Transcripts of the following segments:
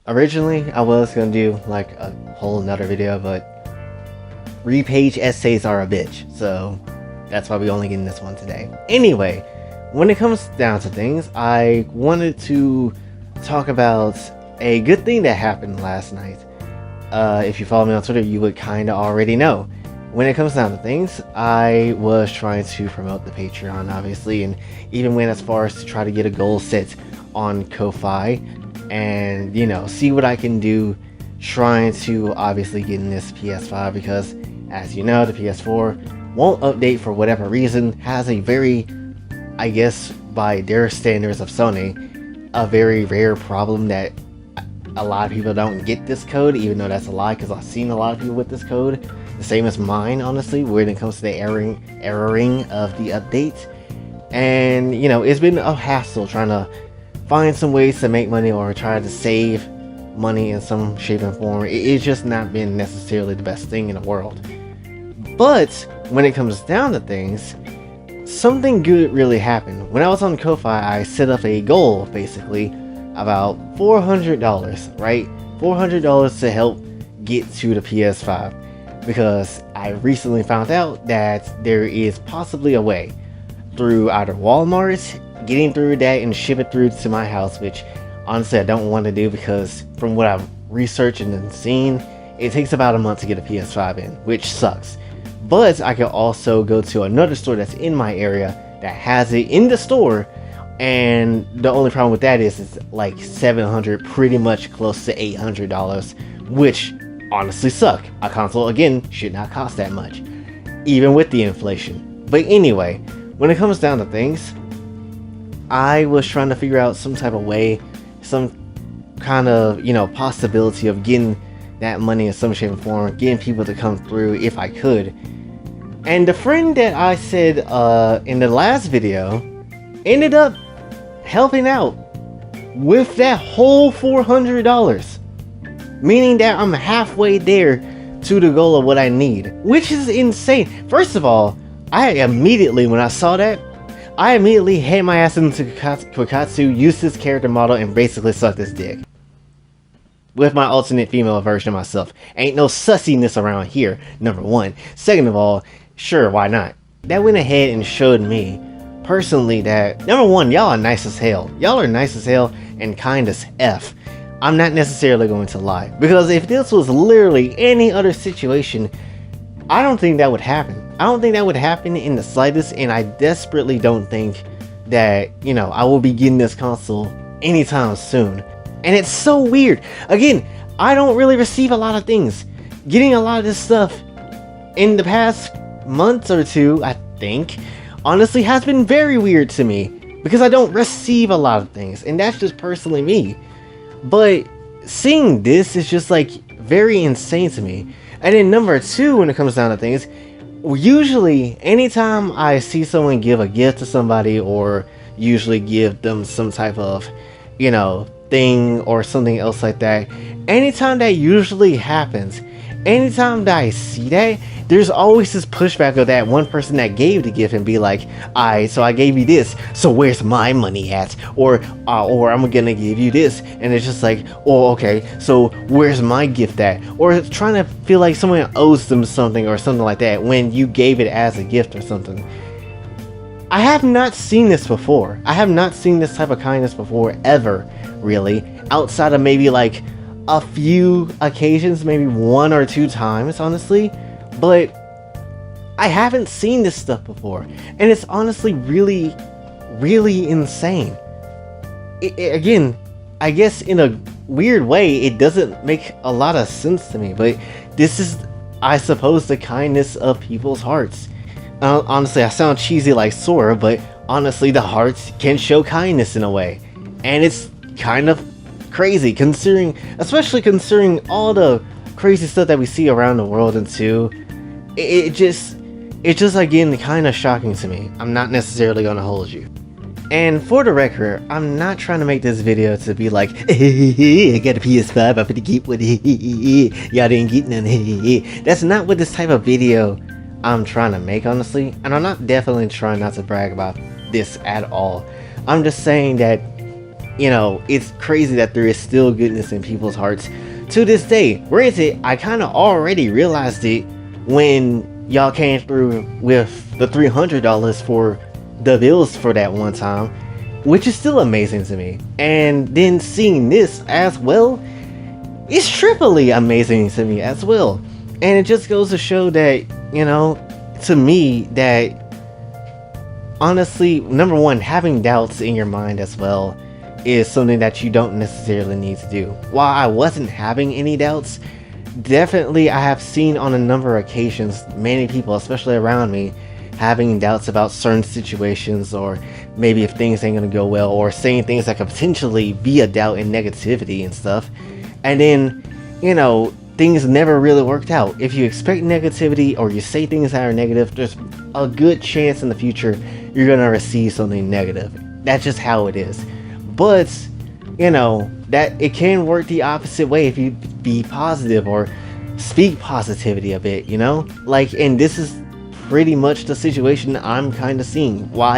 Originally, I was gonna do like a whole another video, but repage essays are a bitch, so that's why we only getting this one today. Anyway, when it comes down to things, I wanted to talk about a good thing that happened last night. If you follow me on Twitter, you would kind of already know. When it comes down to things, I was trying to promote the Patreon, obviously, and even went as far as to try to get a goal set on Ko-Fi and, you know, see what I can do trying to obviously get in this PS5, because as you know, the PS4 won't update for whatever reason, has a very, I guess by their standards of Sony, a very rare problem that a lot of people don't get this code, even though that's a lie, because I've seen a lot of people with this code, the same as mine, honestly, when it comes to the erroring of the update. And, you know, it's been a hassle trying to find some ways to make money or try to save money in some shape and form. It's just not been necessarily the best thing in the world. But when it comes down to things, something good really happened. When I was on Ko-Fi, I set up a goal, basically, about $400, right? $400 to help get to the PS5. Because I recently found out that there is possibly a way through either Walmart, getting through that and ship it through to my house, which honestly I don't want to do, because from what I've researched and seen, it takes about a month to get a PS5 in, which sucks. But I can also go to another store that's in my area that has it in the store, and the only problem with that is it's like $700, pretty much close to $800, which honestly suck. A console, again, should not cost that much, even with the inflation. But anyway, when it comes down to things, I was trying to figure out some type of way, some kind of, you know, possibility of getting that money in some shape or form, getting people to come through if I could. And the friend that I said in the last video ended up helping out with that whole $400. Meaning that I'm halfway there to the goal of what I need, which is insane. First of all, I immediately, when I saw that, I immediately hit my ass into Quixote, used his character model, and basically sucked his dick. With my alternate female version of myself. Ain't no sussiness around here, number one. Second of all, sure, why not? That went ahead and showed me, personally, that, number one, y'all are nice as hell. Y'all are nice as hell and kind as F. I'm not necessarily going to lie, because if this was literally any other situation, I don't think that would happen. I don't think that would happen in the slightest, and I desperately don't think that, you know, I will be getting this console anytime soon. And it's so weird. Again, I don't really receive a lot of things. Getting a lot of this stuff in the past month or two, I think, honestly has been very weird to me, because I don't receive a lot of things, and that's just personally me. But seeing this is just like very insane to me. And then number two, when it comes down to things, usually anytime I see someone give a gift to somebody, or usually give them some type of, you know, thing or something else like that, anytime that usually happens, anytime that I see that, there's always this pushback of that one person that gave the gift and be like, alright, so I gave you this, so where's my money at? Or I'm gonna give you this. And it's just like, oh, okay, so where's my gift at? Or it's trying to feel like someone owes them something or something like that when you gave it as a gift or something. I have not seen this before. I have not seen this type of kindness before, ever, really. Outside of maybe like a few occasions, maybe one or two times, honestly. But I haven't seen this stuff before, and it's honestly really, really insane. Again, I guess in a weird way, it doesn't make a lot of sense to me, but this is, I suppose, the kindness of people's hearts. Honestly, I sound cheesy like Sora, but honestly, the hearts can show kindness in a way, and it's kind of crazy, especially considering all the crazy stuff that we see around the world. And too, it's just again kind of shocking to me. I'm not necessarily gonna hold you. And for the record, I'm not trying to make this video to be like, I got a PS5, I'm gonna get one, y'all didn't get none. That's not what this type of video I'm trying to make, honestly. And I'm not definitely trying not to brag about this at all. I'm just saying that it's crazy that there is still goodness in people's hearts to this day. Granted, I kind of already realized it when y'all came through with the $300 for the bills for that one time, which is still amazing to me. And then seeing this as well, it's triply amazing to me as well. And it just goes to show that, to me, that honestly, number one, having doubts in your mind as well is something that you don't necessarily need to do. While I wasn't having any doubts, definitely I have seen on a number of occasions many people, especially around me, having doubts about certain situations, or maybe if things ain't gonna go well, or saying things that could potentially be a doubt and negativity and stuff. And then, things never really worked out. If you expect negativity or you say things that are negative, there's a good chance in the future you're gonna receive something negative. That's just how it is. But, that it can work the opposite way if you be positive or speak positivity a bit, and this is pretty much the situation I'm kind of seeing. While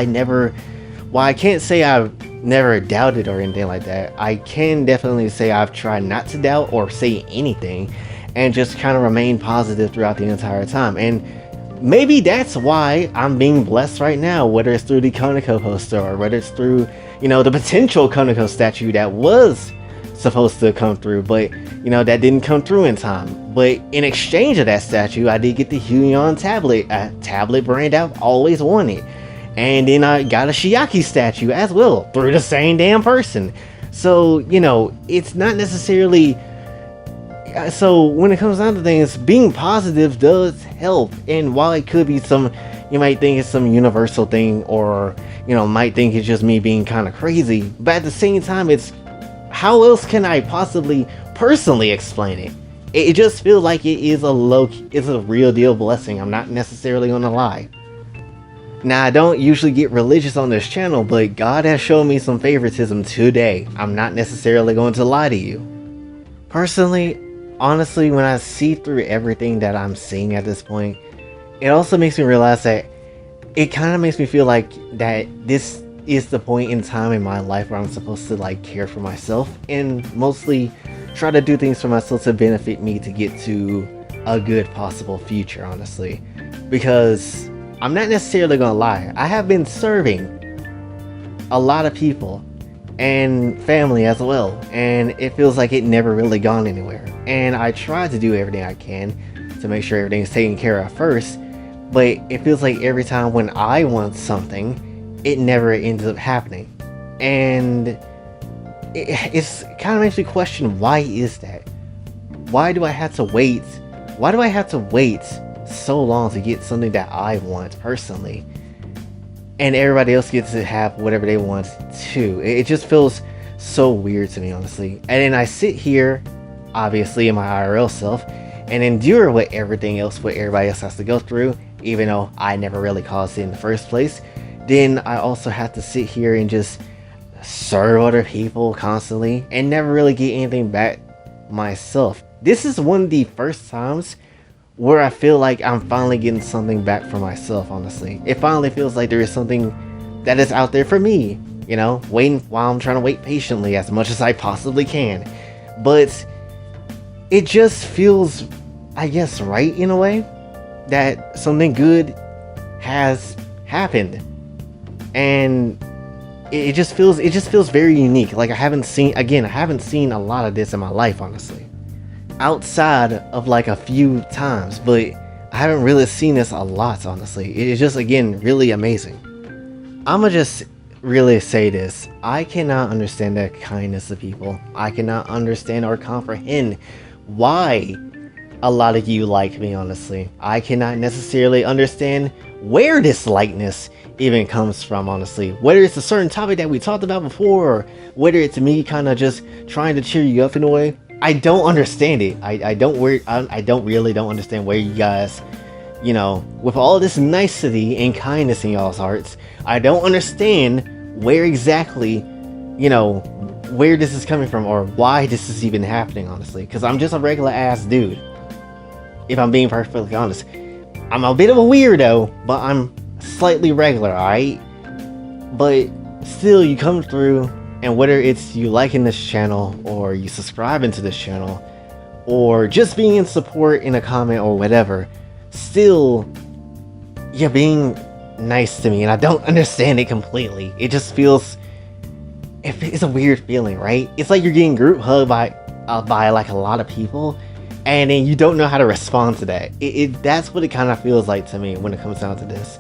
I can't say I've never doubted or anything like that, I can definitely say I've tried not to doubt or say anything and just kind of remain positive throughout the entire time. And maybe that's why I'm being blessed right now, whether it's through the Konako poster or whether it's through, the potential Konako statue that was supposed to come through, but that didn't come through in time. But in exchange of that statue, I did get the Huion tablet, a tablet brand I've always wanted. And then I got a Chiaki statue as well through the same damn person. So, it's not necessarily... So when it comes down to things, being positive does help. And while it could be you might think it's some universal thing, or, might think it's just me being kind of crazy. But at the same time, it's... How else can I possibly personally explain it? It just feels like it is it's a real deal blessing. I'm not necessarily gonna lie. Now, I don't usually get religious on this channel, but God has shown me some favoritism today. I'm not necessarily going to lie to you. Personally, honestly, when I see through everything that I'm seeing at this point, it also makes me realize that it kind of makes me feel like that this is the point in time in my life where I'm supposed to care for myself and mostly try to do things for myself to benefit me to get to a good possible future, honestly. Because I'm not necessarily gonna lie, I have been serving a lot of people and family as well, and it feels like it never really gone anywhere. And I try to do everything I can to make sure everything's taken care of first, but it feels like every time when I want something, it never ends up happening. And it's kind of makes me question, why is that? Why do I have to wait? Why do I have to wait so long to get something that I want personally, and everybody else gets to have whatever they want too? It just feels so weird to me, honestly. And then I sit here, obviously in my IRL self, and endure what everybody else has to go through, even though I never really caused it in the first place. Then I also have to sit here and just serve other people constantly and never really get anything back myself. This is one of the first times where I feel like I'm finally getting something back for myself, honestly. It finally feels like there is something that is out there for me, waiting while I'm trying to wait patiently as much as I possibly can. But it just feels, I guess, right in a way that something good has happened. And it just feels very unique. Like I haven't seen a lot of this in my life, honestly. Outside of a few times, but I haven't really seen this a lot, honestly. It is just, again, really amazing. I'ma just really say this. I cannot understand the kindness of people. I cannot understand or comprehend why a lot of you like me, honestly. I cannot necessarily understand where this likeness even comes from, honestly. Whether it's a certain topic that we talked about before, or whether it's me kind of just trying to cheer you up in a way, I don't understand it. I don't really understand where you guys, with all this nicety and kindness in y'all's hearts, I don't understand where exactly, where this is coming from or why this is even happening, honestly. Because I'm just a regular ass dude, if I'm being perfectly honest. I'm a bit of a weirdo, but I'm slightly regular, alright? But still, you come through And whether it's you liking this channel, or you subscribing to this channel, or just being in support in a comment or whatever, still, you're being nice to me, and I don't understand it completely. It just feels, it's a weird feeling, right? It's like you're getting group hugged by like a lot of people, and then you don't know how to respond to that. That's what it kind of feels like to me when it comes down to this.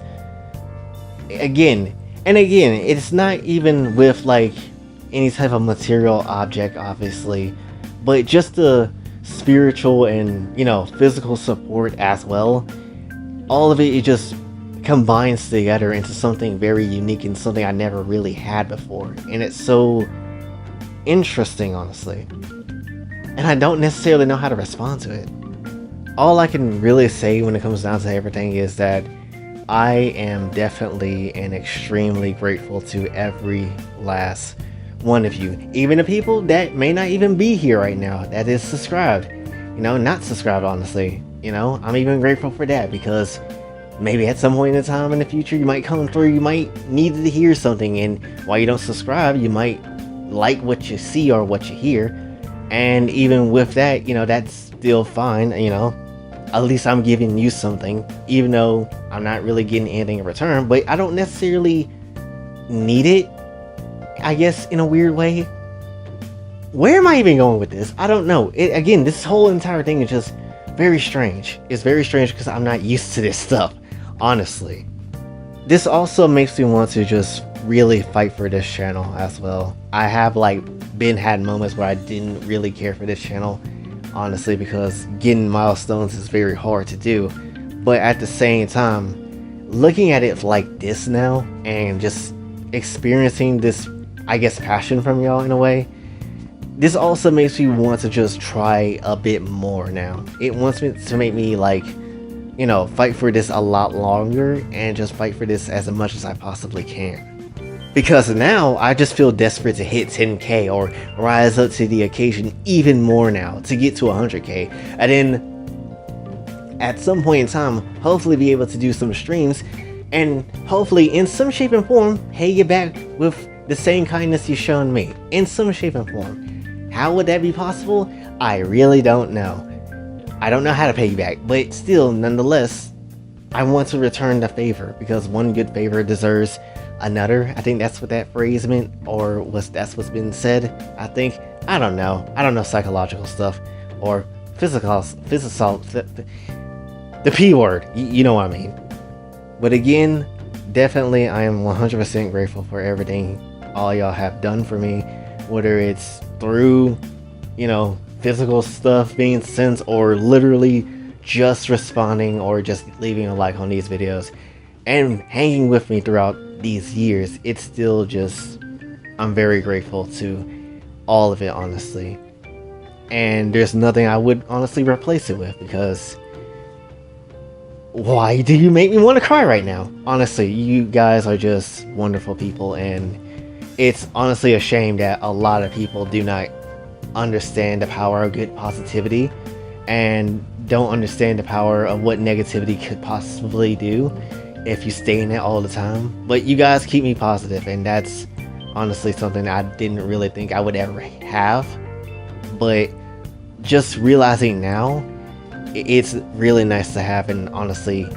Again, it's not even with like any type of material object, obviously, but just the spiritual and, you know, physical support as well. All of it just combines together into something very unique and something I never really had before, and it's so interesting, honestly, and I don't necessarily know how to respond to it. All I can really say when it comes down to everything is that I am definitely and extremely grateful to every last one of you, even the people that may not even be here right now that is subscribed, you know, not subscribed, honestly. You know, I'm even grateful for that, because maybe at some point in time in the future you might come through, you might need to hear something, and while you don't subscribe, you might like what you see or what you hear, and even with that, you know, that's still fine. You know, at least I'm giving you something, even though I'm not really getting anything in return, but I don't necessarily need it, I guess, in a weird way. Where am I even going with this? I don't know. Again, this whole entire thing is just very strange. It's very strange because I'm not used to this stuff, honestly. This also makes me want to just really fight for this channel as well. I have like had moments where I didn't really care for this channel, honestly, because getting milestones is very hard to do. But at the same time, looking at it like this now and just experiencing this, I guess, passion from y'all in a way, this also makes me want to just try a bit more now. It wants me to make me, like, you know, fight for this a lot longer and just fight for this as much as I possibly can. Because now I just feel desperate to hit 10k or rise up to the occasion even more now to get to 100k, and then at some point in time hopefully be able to do some streams and hopefully in some shape and form pay you back with the same kindness you've shown me, in some shape and form. How would that be possible? I really don't know. I don't know how to pay you back, but still, nonetheless, I want to return the favor, because one good favor deserves another. I think that's what that phrase meant, or that's what's been said, I think. I don't know psychological stuff, or physical, the P word, you know what I mean. But again, definitely I am 100% grateful for everything all y'all have done for me, whether it's through, you know, physical stuff being sent, or literally just responding, or just leaving a like on these videos and hanging with me throughout these years. It's still just, I'm very grateful to all of it, honestly, and there's nothing I would honestly replace it with, because why do you make me want to cry right now? Honestly, you guys are just wonderful people, and it's honestly a shame that a lot of people do not understand the power of good positivity and don't understand the power of what negativity could possibly do if you stay in it all the time. But you guys keep me positive, and that's honestly something I didn't really think I would ever have. But just realizing now, it's really nice to have, and honestly,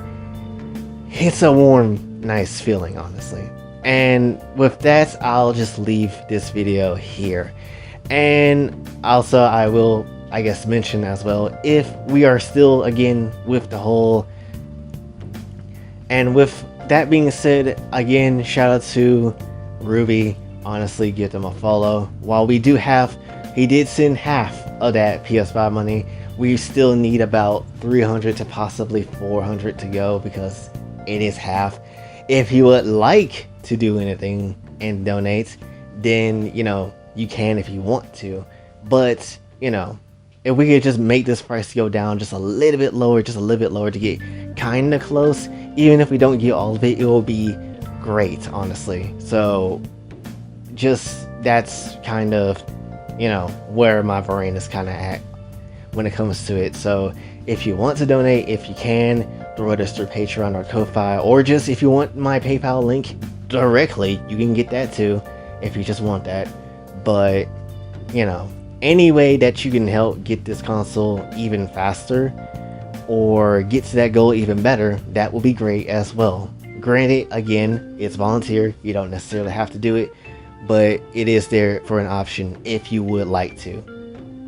it's a warm, nice feeling, honestly. And with that, I'll just leave this video here. And also, I will, I guess, mention as well, if we are still, again, with the whole, and with that being said, again, shout out to Ruby. Honestly, give them a follow. While we do have, he did send half of that PS5 money, we still need about 300 to possibly 400 to go, because it is half. If you would like to do anything and donate, then, you know, you can if you want to. But, you know, if we could just make this price go down just a little bit lower, to get kind of close, even if we don't get all of it, it will be great, honestly. So just, that's kind of, you know, where my brain is kind of at when it comes to it. So if you want to donate, if you can, throw this through Patreon or Ko-Fi, or just if you want my PayPal link directly, you can get that too if you just want that. But, you know, any way that you can help get this console even faster or get to that goal even better, that will be great as well. Granted, again, it's volunteer. You don't necessarily have to do it, but it is there for an option if you would like to.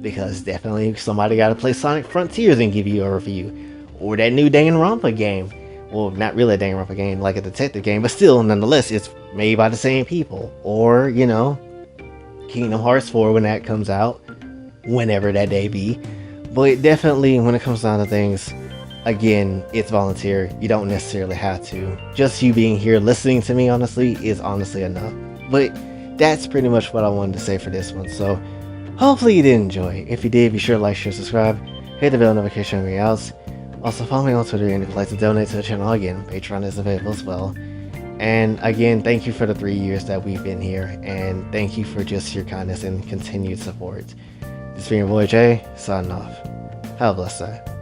Because definitely somebody got to play Sonic Frontiers and give you a review. Or that new Danganronpa game. Well, not really a Danganronpa game, like a detective game, but still, nonetheless, it's made by the same people. Or, you know, Kingdom Hearts 4 when that comes out. Whenever that day be. But definitely, when it comes down to things, again, it's volunteer. You don't necessarily have to. Just you being here listening to me, honestly, is honestly enough. But that's pretty much what I wanted to say for this one. So, hopefully you did enjoy. If you did, be sure to like, share, subscribe, hit the bell notification on me else. Also, follow me on Twitter, and if you'd like to donate to the channel, again, Patreon is available as well. And again, thank you for the 3 years that we've been here, and thank you for just your kindness and continued support. This has been your boy Jay, signing off. Have a blessed day.